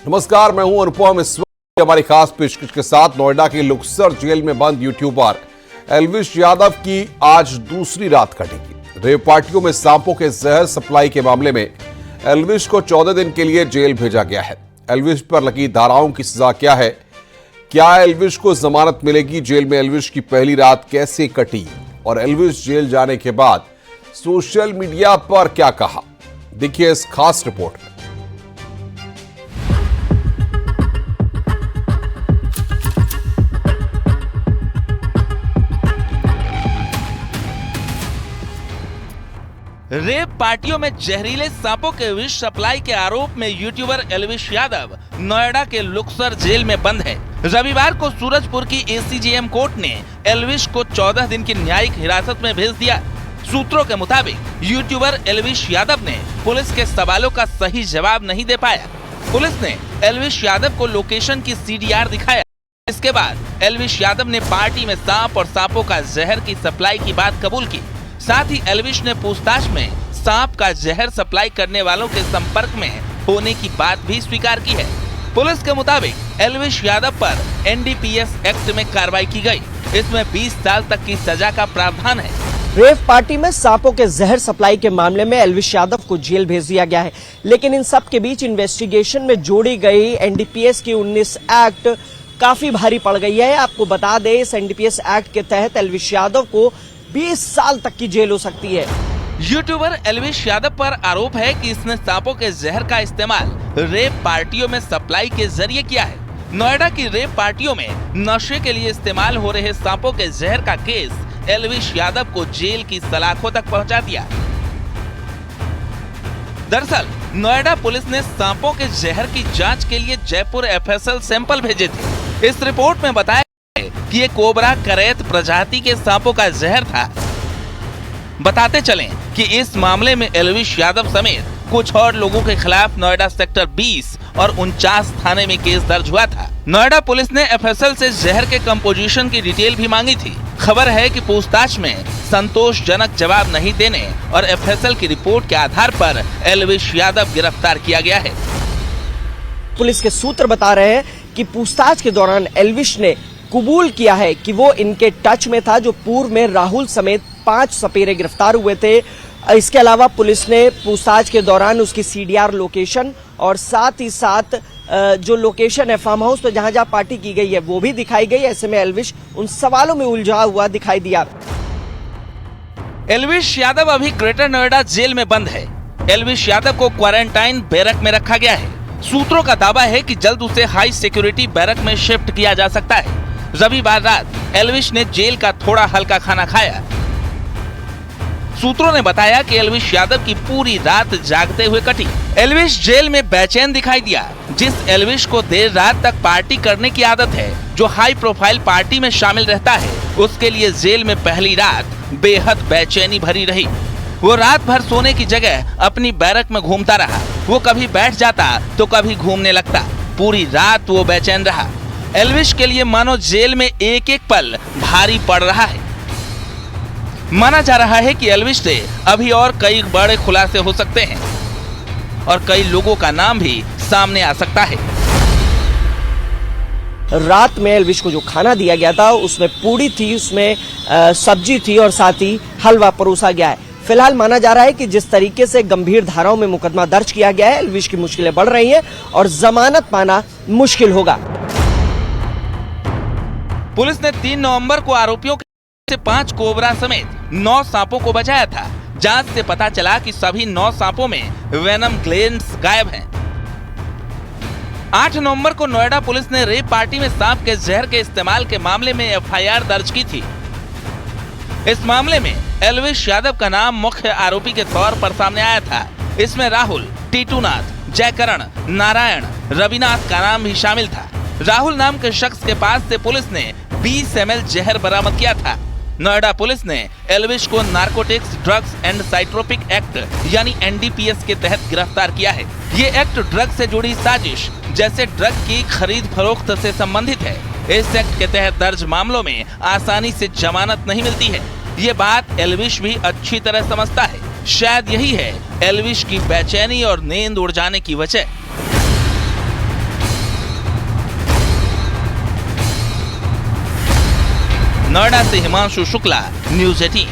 नमस्कार, मैं हूं अनुपम। इस वक्त हमारी खास पेशकश के साथ नोएडा के लुक्सर जेल में बंद यूट्यूबर एल्विश यादव की आज दूसरी रात कटेगी। रेप पार्टियों में सांपों के जहर सप्लाई के मामले में एल्विश को 14 दिन के लिए जेल भेजा गया है। एल्विश पर लगी धाराओं की सजा क्या है? क्या एल्विश को जमानत मिलेगी? जेल में एल्विश की पहली रात कैसे कटी और एल्विश जेल जाने के बाद सोशल मीडिया पर क्या कहा, देखिए इस खास रिपोर्ट में। रेप पार्टियों में जहरीले सांपों के विष सप्लाई के आरोप में यूट्यूबर एल्विश यादव नोएडा के लुक्सर जेल में बंद है। रविवार को सूरजपुर की एसीजेएम कोर्ट ने एल्विश को 14 दिन की न्यायिक हिरासत में भेज दिया। सूत्रों के मुताबिक यूट्यूबर एल्विश यादव ने पुलिस के सवालों का सही जवाब नहीं दे पाया। पुलिस ने एल्विश यादव को लोकेशन की सीडीआर दिखाया। इसके बाद एल्विश यादव ने पार्टी में सांप और सांपों का जहर की सप्लाई की बात कबूल की। साथ ही एल्विश ने पूछताछ में सांप का जहर सप्लाई करने वालों के संपर्क में होने की बात भी स्वीकार की है। पुलिस के मुताबिक एल्विश यादव पर एनडीपीएस एक्ट में कार्रवाई की गई। इसमें 20 साल तक की सजा का प्रावधान है। रेप पार्टी में सांपों के जहर सप्लाई के मामले में एल्विश यादव को जेल भेज दिया गया है, लेकिन इन सब के बीच इन्वेस्टिगेशन में जोड़ी गई एनडीपीएस की 19 एक्ट काफी भारी पड़ गई है। आपको बता दें, इस एनडीपीएस एक्ट के तहत एल्विश यादव को 20 साल तक की जेल हो सकती है। यूट्यूबर एल्विश यादव पर आरोप है कि इसने सांपों के जहर का इस्तेमाल रेप पार्टियों में सप्लाई के जरिए किया है। नोएडा की रेप पार्टियों में नशे के लिए इस्तेमाल हो रहे सांपों के जहर का केस एल्विश यादव को जेल की सलाखों तक पहुंचा दिया। दरअसल नोएडा पुलिस ने सांपों के जहर की जांच के लिए जयपुर एफएसएल सैंपल भेजे थे। इस रिपोर्ट में बताया कि ये कोबरा करैत प्रजाति के सांपों का जहर था। बताते चलें कि इस मामले में एल्विश यादव समेत कुछ और लोगों के खिलाफ नोएडा सेक्टर 20 और 49 थाने में केस दर्ज हुआ था। नोएडा पुलिस ने एफएसएल से जहर के कंपोजिशन की डिटेल भी मांगी थी। खबर है कि पूछताछ में संतोषजनक जवाब नहीं देने और एफएसएल की रिपोर्ट के आधार पर एल्विश यादव गिरफ्तार किया गया है। पुलिस के सूत्र बता रहे हैं कि पूछताछ के दौरान एल्विश ने कबूल किया है कि वो इनके टच में था, जो पूर्व में राहुल समेत 5 सपेरे गिरफ्तार हुए थे। इसके अलावा पुलिस ने पूछताछ के दौरान उसकी सीडीआर लोकेशन और साथ ही साथ जो लोकेशन है फार्म हाउस पे जहां पार्टी की गई है वो भी दिखाई गई। ऐसे में एल्विश उन सवालों में उलझा हुआ दिखाई दिया। एल्विश यादव अभी ग्रेटर नोएडा जेल में बंद है। एल्विश यादव को क्वारंटाइन बैरक में रखा गया है। सूत्रों का दावा है कि जल्द उसे हाई सिक्योरिटी बैरक में शिफ्ट किया जा सकता है। रविवार रात एल्विश ने जेल का थोड़ा हल्का खाना खाया। सूत्रों ने बताया कि एल्विश यादव की पूरी रात जागते हुए कटी। एल्विश जेल में बेचैन दिखाई दिया। जिस एल्विश को देर रात तक पार्टी करने की आदत है, जो हाई प्रोफाइल पार्टी में शामिल रहता है, उसके लिए जेल में पहली रात बेहद बेचैनी भरी रही। वो रात भर सोने की जगह अपनी बैरक में घूमता रहा। वो कभी बैठ जाता तो कभी घूमने लगता। पूरी रात वो बेचैन रहा। एल्विश के लिए मानो जेल में एक एक पल भारी पड़ रहा है। माना जा रहा है कि एल्विश से अभी और कई बड़े खुलासे हो सकते हैं और कई लोगों का नाम भी सामने आ सकता है। रात में एल्विश को जो खाना दिया गया था उसमें पूड़ी थी, उसमें सब्जी थी और साथ ही हलवा परोसा गया है। फिलहाल माना जा रहा है कि जिस तरीके से गंभीर धाराओं में मुकदमा दर्ज किया गया है, एल्विश की मुश्किलें बढ़ रही हैं और जमानत पाना मुश्किल होगा। पुलिस ने 3 नवंबर को आरोपियों से 5 कोबरा समेत 9 सांपों को बचाया था। जांच से पता चला कि सभी 9 सांपों में वेनम ग्लैंड्स गायब हैं। 8 नवंबर को नोएडा पुलिस ने रेप पार्टी में सांप के जहर के इस्तेमाल के मामले में एफआईआर दर्ज की थी। इस मामले में एल्विश यादव का नाम मुख्य आरोपी के तौर पर सामने आया था। इसमें राहुल, टीटूनाथ, जयकरण, नारायण, रविनाथ का नाम भी शामिल था। राहुल नाम के शख्स के पास से पुलिस ने 20 ml जहर बरामद किया था। नोएडा पुलिस ने एल्विश को नार्कोटिक्स ड्रग्स एंड साइट्रोपिक एक्ट यानी एनडीपीएस के तहत गिरफ्तार किया है। ये एक्ट ड्रग से जुड़ी साजिश जैसे ड्रग की खरीद फरोख्त से संबंधित है। इस एक्ट के तहत दर्ज मामलों में आसानी से जमानत नहीं मिलती है। ये बात एल्विश भी अच्छी तरह समझता है। शायद यही है एल्विश की बेचैनी और नींद उड़ जाने की वजह। नोएडा से हिमांशु शुक्ला, न्यूज 18।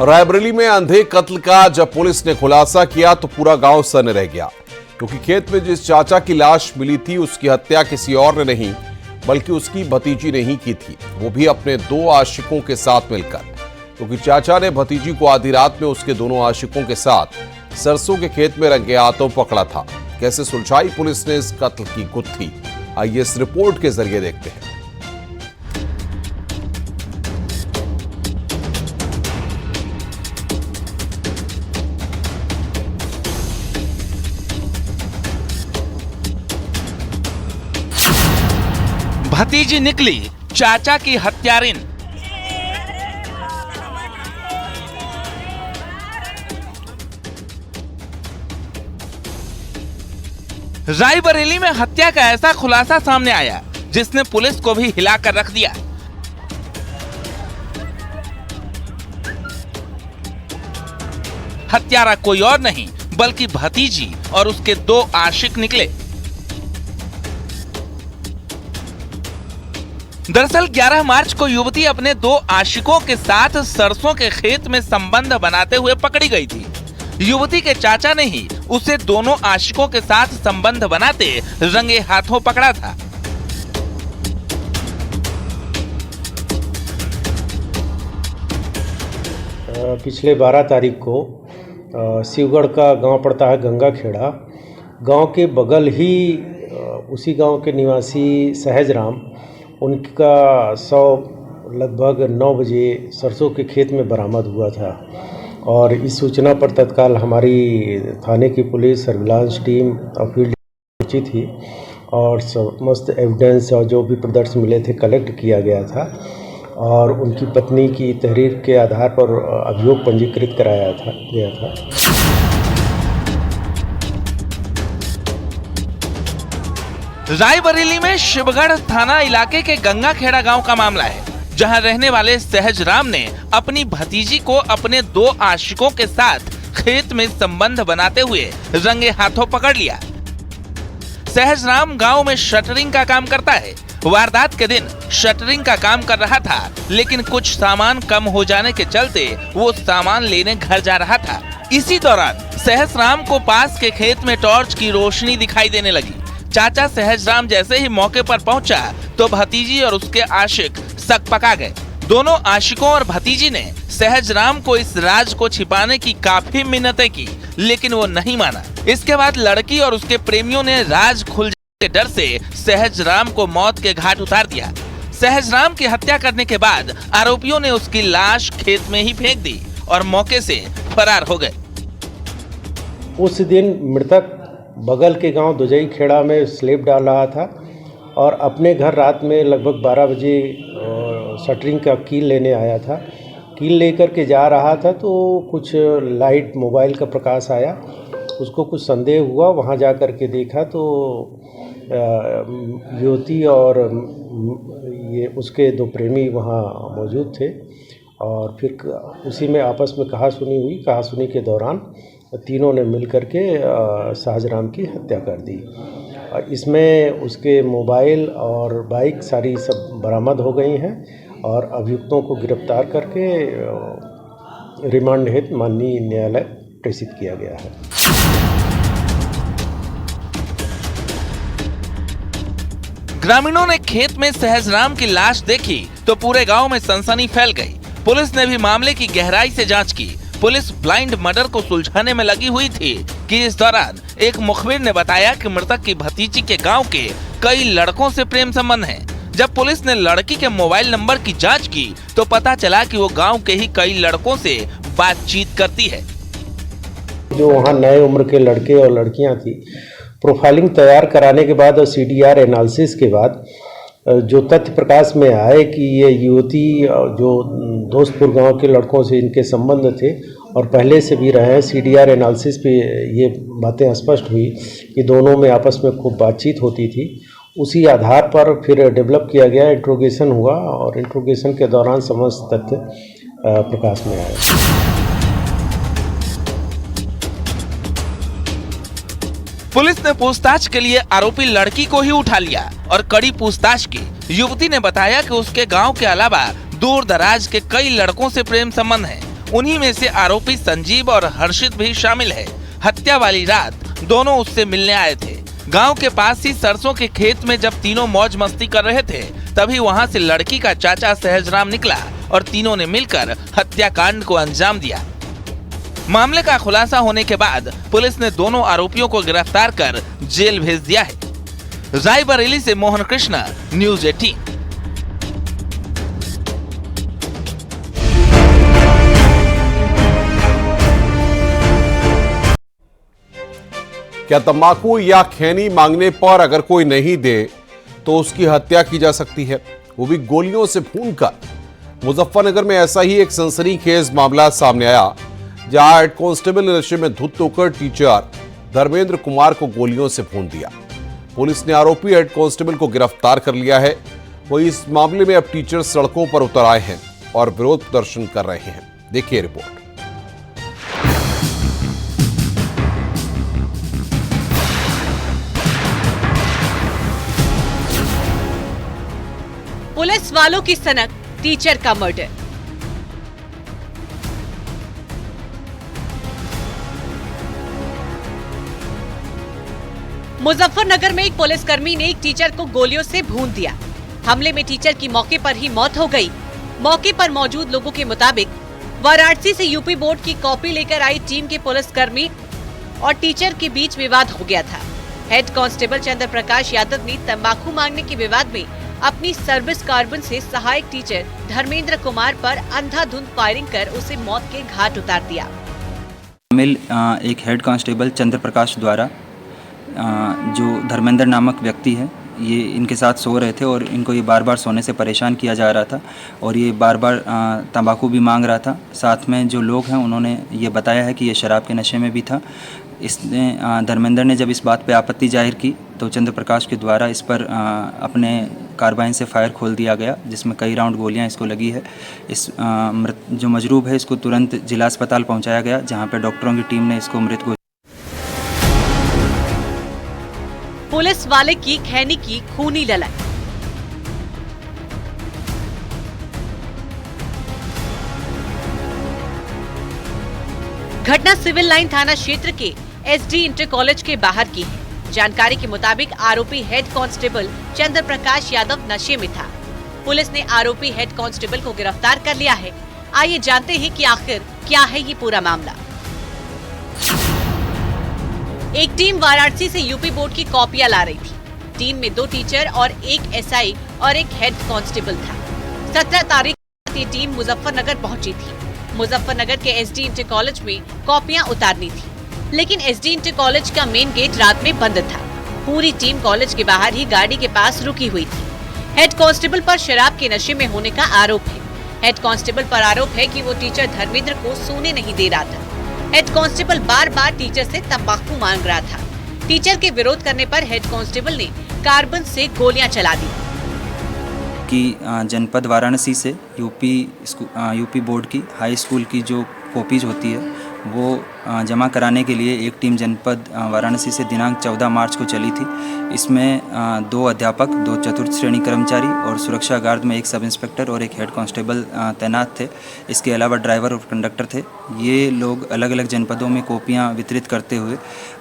रायबरेली में अंधे कत्ल का जब पुलिस ने खुलासा किया तो पूरा गांव सन्न रह गया, क्योंकि खेत में जिस चाचा की लाश मिली थी उसकी हत्या किसी और ने नहीं बल्कि उसकी भतीजी ने ही की थी, वो भी अपने 2 आशिकों के साथ मिलकर। क्योंकि चाचा ने भतीजी को आधी रात में उसके दोनों आशिकों के साथ सरसों के खेत में रंगे हाथों पकड़ा था। कैसे सुलझाई पुलिस ने इस कत्ल की गुत्थी, आइए इस रिपोर्ट के जरिए देखते हैं। भतीजी निकली चाचा की हत्यारिन। रायबरेली में हत्या का ऐसा खुलासा सामने आया जिसने पुलिस को भी हिलाकर रख दिया। हत्यारा कोई और नहीं बल्कि भतीजी और उसके 2 आशिक निकले। दरअसल 11 मार्च को युवती अपने 2 आशिकों के साथ सरसों के खेत में संबंध बनाते हुए पकड़ी गई थी। युवती के चाचा ने ही उसे दोनों आशिकों के साथ संबंध बनाते रंगे हाथों पकड़ा था। पिछले 12 तारीख को शिवगढ़ का गांव पड़ता है गंगा खेड़ा। गांव के बगल ही उसी गांव के निवासी सहज राम, उनका शव लगभग 9 बजे सरसों के खेत में बरामद हुआ था। और इस सूचना पर तत्काल हमारी थाने की पुलिस सर्विलांस टीम और फील्ड पहुंची थी और समस्त एविडेंस और जो भी प्रदर्श मिले थे कलेक्ट किया गया था और उनकी पत्नी की तहरीर के आधार पर अभियोग पंजीकृत कराया गया था। रायबरेली में शिवगढ़ थाना इलाके के गंगा खेड़ा गांव का मामला है, जहां रहने वाले सहज राम ने अपनी भतीजी को अपने 2 आशिकों के साथ खेत में संबंध बनाते हुए रंगे हाथों पकड़ लिया। सहज राम गांव में शटरिंग का काम करता है। वारदात के दिन शटरिंग का काम कर रहा था, लेकिन कुछ सामान कम हो जाने के चलते वो सामान लेने घर जा रहा था। इसी दौरान सहज राम को पास के खेत में टॉर्च की रोशनी दिखाई देने लगी। चाचा सहज राम जैसे ही मौके पर पहुंचा तो भतीजी और उसके आशिक सक पका गए। दोनों आशिकों और भतीजी ने सहज राम को इस राज को छिपाने की काफी मिन्नतें की, लेकिन वो नहीं माना। इसके बाद लड़की और उसके प्रेमियों ने राज खुल जाने के डर से सहज राम को मौत के घाट उतार दिया। सहज राम की हत्या करने के बाद आरोपियों ने उसकी लाश खेत में ही फेंक दी और मौके से फरार हो गए। उस दिन मृतक बगल के गांव दुजई खेड़ा में स्लेब डाल रहा था और अपने घर रात में लगभग 12 बजे शटरिंग का कील लेने आया था। कील लेकर के जा रहा था तो कुछ लाइट मोबाइल का प्रकाश आया, उसको कुछ संदेह हुआ। वहां जा कर के देखा तो युवती और ये उसके 2 प्रेमी वहां मौजूद थे और फिर उसी में आपस में कहासुनी हुई। कहासुनी के दौरान तीनों ने मिलकर के सहजराम की हत्या कर दी। इसमें उसके मोबाइल और बाइक सारी सब बरामद हो गई हैं और अभियुक्तों को गिरफ्तार करके रिमांड हेतु माननीय न्यायालय प्रेषित किया गया है। ग्रामीणों ने खेत में सहजराम की लाश देखी तो पूरे गांव में सनसनी फैल गई। पुलिस ने भी मामले की गहराई से जांच की। पुलिस ब्लाइंड मर्डर को सुलझाने में लगी हुई थी कि इस दौरान एक मुखबिर ने बताया कि मृतक की भतीजी के गांव के कई लड़कों से प्रेम संबंध है। जब पुलिस ने लड़की के मोबाइल नंबर की जांच की तो पता चला कि वो गांव के ही कई लड़कों से बातचीत करती है। जो वहाँ नए उम्र के लड़के और लड़कियां थी, प्रोफाइलिंग तैयार कराने के बाद और CDR एनालिसिस के बाद जो तथ्य प्रकाश में आए कि ये युवती जो दोस्तपुर गांव के लड़कों से इनके संबंध थे और पहले से भी रहे हैं। CDR एनालिसिस पे ये बातें स्पष्ट हुई कि दोनों में आपस में खूब बातचीत होती थी। उसी आधार पर फिर डेवलप किया गया, इंट्रोगेशन हुआ और इंट्रोगेशन के दौरान समस्त तथ्य प्रकाश में आए। पुलिस ने पूछताछ के लिए आरोपी लड़की को ही उठा लिया और कड़ी पूछताछ की। युवती ने बताया कि उसके गांव के अलावा दूर दराज के कई लड़कों से प्रेम संबंध है। उन्हीं में से आरोपी संजीव और हर्षित भी शामिल है। हत्या वाली रात दोनों उससे मिलने आए थे। गांव के पास ही सरसों के खेत में जब तीनों मौज मस्ती कर रहे थे, तभी वहां से लड़की का चाचा सहजराम निकला और तीनों ने मिलकर हत्याकांड को अंजाम दिया। मामले का खुलासा होने के बाद पुलिस ने दोनों आरोपियों को गिरफ्तार कर जेल भेज दिया है। रायबरेली से मोहन कृष्णा, न्यूज़ 18। क्या तंबाकू या खैनी मांगने पर अगर कोई नहीं दे तो उसकी हत्या की जा सकती है, वो भी गोलियों से भूनकर? मुजफ्फरनगर में ऐसा ही एक सनसनीखेज मामला सामने आया, जहां हेड कांस्टेबल ने नशे में धुत होकर टीचर धर्मेंद्र कुमार को गोलियों से भून दिया। पुलिस ने आरोपी हेड कांस्टेबल को गिरफ्तार कर लिया है। वहीं इस मामले में अब टीचर सड़कों पर उतर आए हैं और विरोध प्रदर्शन कर रहे हैं। देखिए रिपोर्ट। पुलिस वालों की सनक, टीचर का मर्डर। मुजफ्फरनगर में एक पुलिसकर्मी ने एक टीचर को गोलियों से भून दिया। हमले में टीचर की मौके पर ही मौत हो गई। मौके पर मौजूद लोगों के मुताबिक वाराणसी से यूपी बोर्ड की कॉपी लेकर आई टीम के पुलिसकर्मी और टीचर के बीच विवाद हो गया था। हेड कांस्टेबल चंद्र प्रकाश यादव ने तंबाकू मांगने के विवाद में अपनी सर्विस कार्बन से सहायक टीचर धर्मेंद्र कुमार पर अंधाधुंध फायरिंग कर उसे मौत के घाट उतार दिया। शामिल एक हेड कांस्टेबल चंद्र प्रकाश द्वारा जो धर्मेंद्र नामक व्यक्ति है, ये इनके साथ सो रहे थे और इनको ये बार बार सोने से परेशान किया जा रहा था और ये बार बार तंबाकू भी मांग रहा था। साथ में जो लोग हैं उन्होंने ये बताया है कि ये शराब के नशे में भी था। इसने धर्मेंद्र ने जब इस बात पे आपत्ति जाहिर की तो चंद्र प्रकाश के द्वारा इस पर अपने कार्बाइन से फायर खोल दिया गया, जिसमें कई राउंड गोलियां इसको लगी है। इस जो मजरूब है इसको तुरंत जिला अस्पताल पहुंचाया गया, जहां पे डॉक्टरों की टीम ने इसको मृत घोषित। पुलिस वाले की खैनी की खूनी ललक। घटना सिविल लाइन थाना क्षेत्र के एसडी इंटर कॉलेज के बाहर की है। जानकारी के मुताबिक आरोपी हेड कांस्टेबल चंद्र प्रकाश यादव नशे में था। पुलिस ने आरोपी हेड कांस्टेबल को गिरफ्तार कर लिया है। आइए जानते हैं कि आखिर क्या है ये पूरा मामला। एक टीम वाराणसी से यूपी बोर्ड की कॉपियां ला रही थी। टीम में 2 टीचर और एक एसआई और एक हेड कांस्टेबल था। 17 तारीख को ये टीम मुजफ्फरनगर पहुंची थी। मुजफ्फरनगर के एसडी इंटर कॉलेज में कॉपियां उतारनी थी, लेकिन एसडी इंटर कॉलेज का मेन गेट रात में बंद था। पूरी टीम कॉलेज के बाहर ही गाड़ी के पास रुकी हुई थी। हेड कांस्टेबल पर शराब के नशे में होने का आरोप है। हेड कांस्टेबल पर आरोप है कि वो टीचर धर्मेंद्र को सोने नहीं दे रहा था। हेड कांस्टेबल बार बार टीचर से तंबाकू मांग रहा था। टीचर के विरोध करने पर हेड कांस्टेबल ने कार्बन से गोलियां चला दी। कि जनपद वाराणसी से यूपी बोर्ड की हाई स्कूल की जो कॉपीज होती है वो जमा कराने के लिए एक टीम जनपद वाराणसी से दिनांक 14 मार्च को चली थी। इसमें 2 अध्यापक, 2 चतुर्थ श्रेणी कर्मचारी और सुरक्षा गार्ड में एक सब इंस्पेक्टर और एक हेड कांस्टेबल तैनात थे। इसके अलावा ड्राइवर और कंडक्टर थे। ये लोग अलग अलग जनपदों में कॉपियां वितरित करते हुए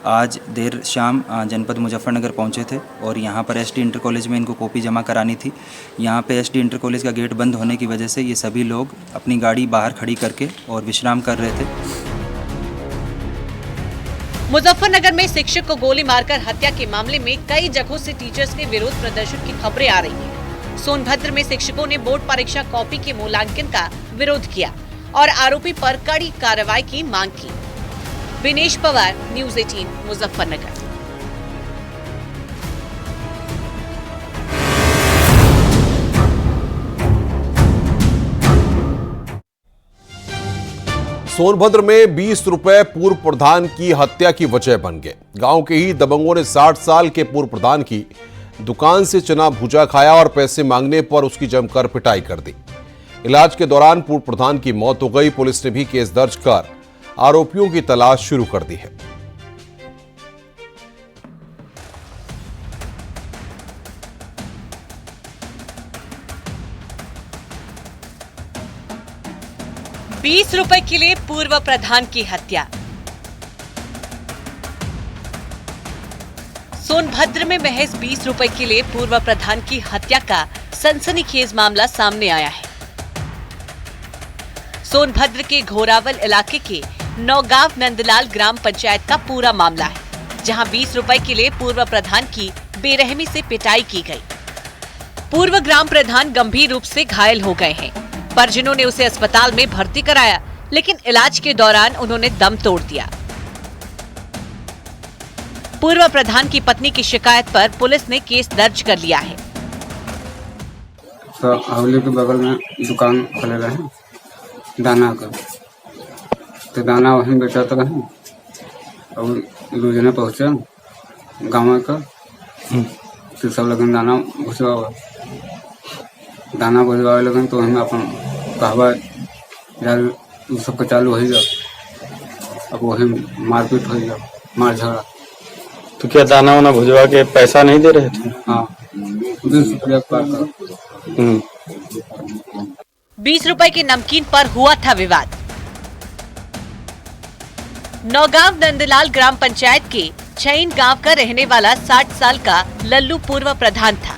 आज देर शाम जनपद मुजफ्फरनगर पहुंचे थे और यहाँ पर एसडी इंटर कॉलेज में इनको कॉपी जमा करानी थी। यहाँ पे एसडी इंटर कॉलेज का गेट बंद होने की वजह से ये सभी लोग अपनी गाड़ी बाहर खड़ी करके और विश्राम कर रहे थे। मुजफ्फरनगर में शिक्षक को गोली मारकर हत्या के मामले में कई जगहों से टीचर्स के विरोध प्रदर्शन की खबरें आ रही हैं। सोनभद्र में शिक्षकों ने बोर्ड परीक्षा कॉपी के मूल्यांकन का विरोध किया और आरोपी पर कड़ी कार्रवाई की मांग की। विनेश पवार, न्यूज़ 18, मुजफ्फरनगर। सोनभद्र में 20 रुपए पूर्व प्रधान की हत्या की वजह बन गए। गांव के ही दबंगों ने 60 साल के पूर्व प्रधान की दुकान से चना भूजा खाया और पैसे मांगने पर उसकी जमकर पिटाई कर दी। इलाज के दौरान पूर्व प्रधान की मौत हो गई। पुलिस ने भी केस दर्ज कर आरोपियों की तलाश शुरू कर दी है। 20 रुपए के लिए पूर्व प्रधान की हत्या। सोनभद्र में महज 20 रुपए के लिए पूर्व प्रधान की हत्या का सनसनीखेज मामला सामने आया है। सोनभद्र के घोरावल इलाके के नौगांव नंदलाल ग्राम पंचायत का पूरा मामला है, जहां 20 रुपए के लिए पूर्व प्रधान की बेरहमी से पिटाई की गई। पूर्व ग्राम प्रधान गंभीर रूप से घायल हो गए हैं। परिजनों ने उसे अस्पताल में भर्ती कराया, लेकिन इलाज के दौरान उन्होंने दम तोड़ दिया। पूर्व प्रधान की पत्नी की शिकायत पर पुलिस ने केस दर्ज कर लिया है। तो हवेली के बगल में दुकान खोले है दाना का, तो दाना वहीं बेचा तो रहे और रोजाना पहुँचे गाँव का, तो सब लगन दाना भुजवा लगन, तो हमें अपन कहवा जाल सबका चालू हो जाओ, अब वही मारपीट हो जाओ, मार झगड़ा। तो क्या दाना वाना भुजवा के पैसा नहीं दे रहे थे? हाँ, 20 रुपया पार करो। 20 रुपए के नमकीन पर हुआ था विवाद। नौगांव नंदलाल ग्राम पंचायत के छैन गांव का रहने वाला 60 साल का लल्लू पूर्व प्रधान था।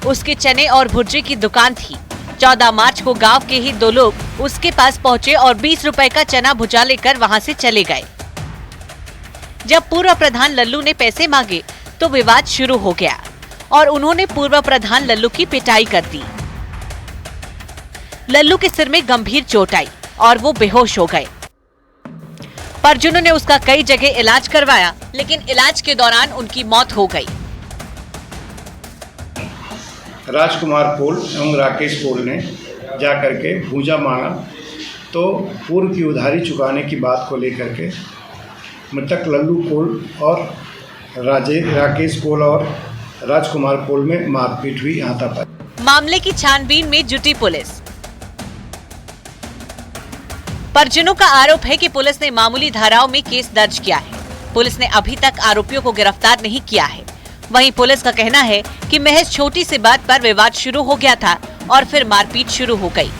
उसके चने और भुर्जे की दुकान थी। 14 मार्च को गांव के ही दो लोग उसके पास पहुंचे और 20 रुपए का चना भुजा लेकर वहां से चले गए। जब पूर्व प्रधान लल्लू ने पैसे मांगे तो विवाद शुरू हो गया और उन्होंने पूर्व प्रधान लल्लू की पिटाई कर दी। लल्लू के सिर में गंभीर चोट आई और वो बेहोश हो गए। परिजनों ने उसका कई जगह इलाज करवाया, लेकिन इलाज के दौरान उनकी मौत हो गई। राजकुमार पोल एवं राकेश पोल ने जाकर के भूजा मांगा, तो पूर्व की उधारी चुकाने की बात को लेकर के मृतक लल्लू पोल और राकेश पोल और राजकुमार पोल में मारपीट हुई हाथापाई। मामले की छानबीन में जुटी पुलिस। परिजनों का आरोप है कि पुलिस ने मामूली धाराओं में केस दर्ज किया है। पुलिस ने अभी तक आरोपियों को गिरफ्तार नहीं किया है। वहीं पुलिस का कहना है कि महज छोटी सी बात पर विवाद शुरू हो गया था और फिर मारपीट शुरू हो गई।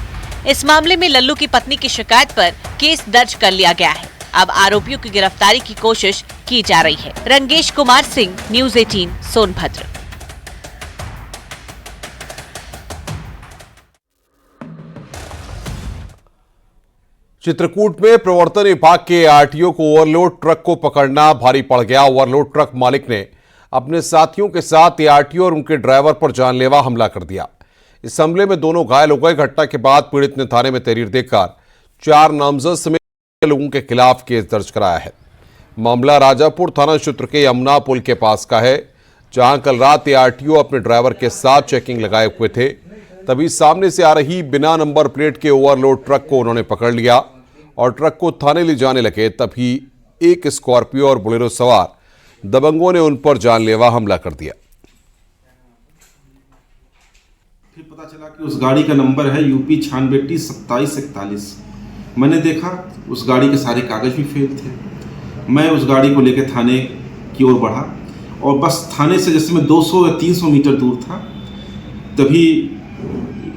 इस मामले में लल्लू की पत्नी की शिकायत पर केस दर्ज कर लिया गया है। अब आरोपियों की गिरफ्तारी की कोशिश की जा रही है। रंगेश कुमार सिंह, न्यूज़ 18, सोनभद्र। चित्रकूट में प्रवर्तन विभाग के आरटीओ को ओवरलोड ट्रक को पकड़ना भारी पड़ गया। ओवरलोड ट्रक मालिक ने अपने साथियों के साथ आरटीओ और उनके ड्राइवर पर जानलेवा हमला कर दिया। इस हमले में दोनों घायल हो गए। घटना के बाद पीड़ित ने थाने में तहरीर देकर 4 नामजद समेत लोगों के खिलाफ केस दर्ज कराया है। मामला राजापुर थाना क्षेत्र के यमुना पुल के पास का है, जहां कल रात आरटीओ अपने ड्राइवर के साथ चेकिंग लगाए हुए थे। तभी सामने से आ रही बिना नंबर प्लेट के ओवरलोड ट्रक को उन्होंने पकड़ लिया और ट्रक को थाने ले जाने लगे। तभी एक स्कॉर्पियो और बोलेरो सवार दबंगों ने उन पर जानलेवा हमला कर दिया। फिर पता चला कि उस गाड़ी का नंबर है यूपी 96T 2741। मैंने देखा उस गाड़ी के सारे कागज भी फेल थे। मैं उस गाड़ी को लेकर थाने की ओर बढ़ा और बस थाने से जैसे मैं 200 या 300 मीटर दूर था, तभी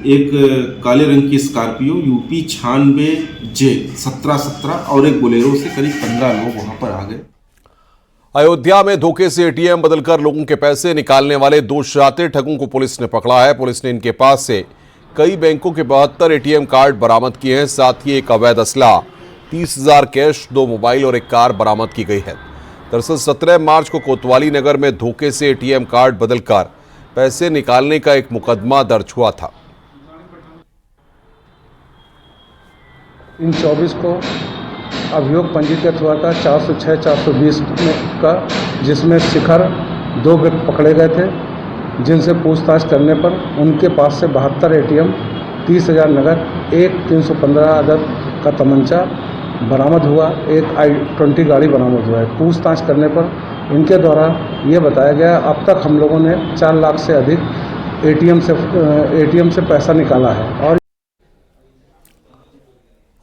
एक काले रंग की स्कॉर्पियो यूपी 96J 1717 और एक बोलेरो से करीब 15 लोग वहां पर आ गए। अयोध्या में धोखे से एटीएम बदलकर लोगों के पैसे निकालने वाले 2 शरारती ठगों को पुलिस ने पकड़ा है। पुलिस ने इनके पास से कई बैंकों के 72 एटीएम कार्ड बरामद किए हैं। साथ ही एक अवैध असला, 30,000 कैश, 2 मोबाइल और एक कार बरामद की गई है। दरअसल 17 मार्च को कोतवाली नगर में धोखे से एटीएम कार्ड बदलकर पैसे निकालने का एक मुकदमा दर्ज हुआ था। इन 24 को अभियोग पंजीकृत हुआ था 406-420 का, जिसमें शिखर 2 व्यक्ति पकड़े गए थे, जिनसे पूछताछ करने पर उनके पास से 72 एटीएम, 30,000 नगद, एक 315 अदद का तमंचा बरामद हुआ, एक i20 गाड़ी बरामद हुआ है। पूछताछ करने पर इनके द्वारा ये बताया गया अब तक हम लोगों ने 4 लाख से अधिक एटीएम से पैसा निकाला है। और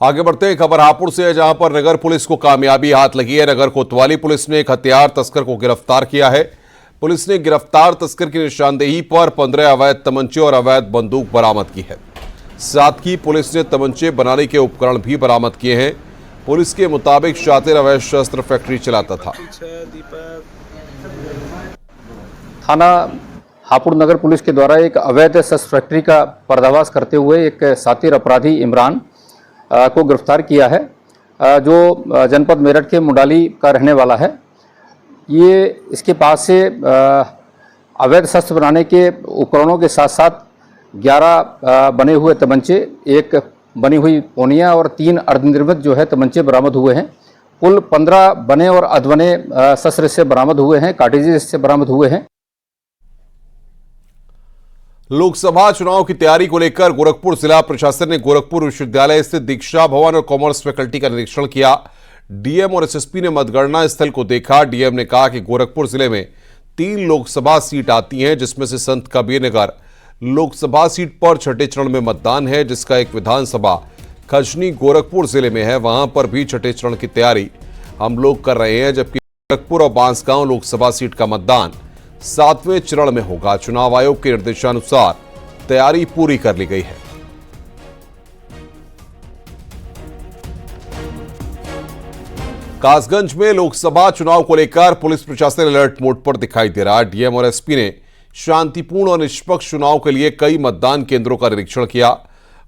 आगे बढ़ते हैं, खबर हापुड़ से है, जहां पर नगर पुलिस को कामयाबी हाथ लगी है। नगर कोतवाली पुलिस ने एक हथियार तस्कर को गिरफ्तार किया है। पुलिस ने गिरफ्तार तस्कर की निशानदेही पर 15 अवैध तमंचे और अवैध बंदूक बरामद की है। साथ ही पुलिस ने तमंचे बनाने के उपकरण भी बरामद किए हैं। पुलिस के मुताबिक शातिर अवैध शस्त्र फैक्ट्री चलाता था। थाना हापुड़ नगर पुलिस के द्वारा एक अवैध शस्त्र फैक्ट्री का पर्दाफाश करते हुए एक शातिर अपराधी इमरान को गिरफ्तार किया है, जो जनपद मेरठ के मुंडाली का रहने वाला है। ये इसके पास से अवैध शस्त्र बनाने के उपकरणों के साथ साथ 11 बने हुए तमंचे, एक बनी हुई पोनिया और 3 अर्धनिर्मित जो है तमंचे बरामद हुए हैं। कुल 15 बने और अधबने शस्त्र से बरामद हुए हैं, कार्ट्रिजेज से बरामद हुए हैं। लोकसभा चुनाव की तैयारी को लेकर गोरखपुर जिला प्रशासन ने गोरखपुर विश्वविद्यालय स्थित दीक्षा भवन और कॉमर्स फैकल्टी का निरीक्षण किया। डीएम और एसएसपी ने मतगणना स्थल को देखा। डीएम ने कहा कि गोरखपुर जिले में 3 लोकसभा सीट आती हैं, जिसमें से संत कबीर नगर लोकसभा सीट पर छठे चरण में मतदान है, जिसका एक विधानसभा खजनी गोरखपुर जिले में है। वहां पर भी छठे चरण की तैयारी हम लोग कर रहे हैं, जबकि गोरखपुर और बांसगांव लोकसभा सीट का मतदान 7वें चरण में होगा। चुनाव आयोग के निर्देशानुसार तैयारी पूरी कर ली गई है। कासगंज में लोकसभा चुनाव को लेकर पुलिस प्रशासन अलर्ट मोड पर दिखाई दे रहा है। डीएम और एसपी ने शांतिपूर्ण और निष्पक्ष चुनाव के लिए कई मतदान केंद्रों का निरीक्षण किया।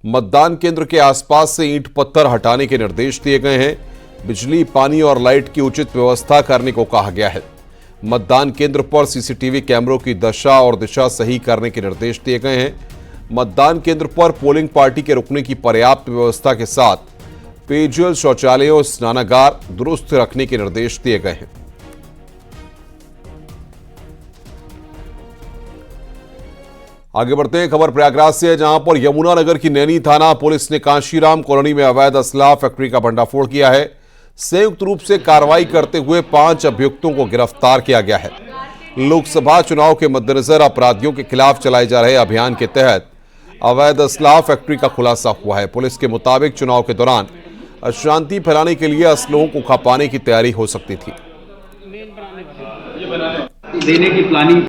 मतदान केंद्र के आसपास से ईंट पत्थर हटाने के निर्देश दिए गए हैं। बिजली, पानी और लाइट की उचित व्यवस्था करने को कहा गया है। मतदान केंद्र पर सीसीटीवी कैमरों की दशा और दिशा सही करने के निर्देश दिए गए हैं। मतदान केंद्र पर पोलिंग पार्टी के रुकने की पर्याप्त व्यवस्था के साथ पेयजल, शौचालय और स्नानागार दुरुस्त रखने के निर्देश दिए गए हैं। आगे बढ़ते हैं, खबर प्रयागराज से है, जहां पर यमुनानगर की नैनी थाना पुलिस ने कांशीराम कॉलोनी में अवैध असलाह फैक्ट्री का भंडाफोड़ किया है। संयुक्त रूप से कार्रवाई करते हुए 5 अभियुक्तों को गिरफ्तार किया गया है। लोकसभा चुनाव के मद्देनजर अपराधियों के खिलाफ चलाए जा रहे अभियान के तहत अवैध असलाह फैक्ट्री का खुलासा हुआ है। पुलिस के मुताबिक चुनाव के दौरान अशांति फैलाने के लिए असलहों को खपाने की तैयारी हो सकती थी। देने की प्लानिंग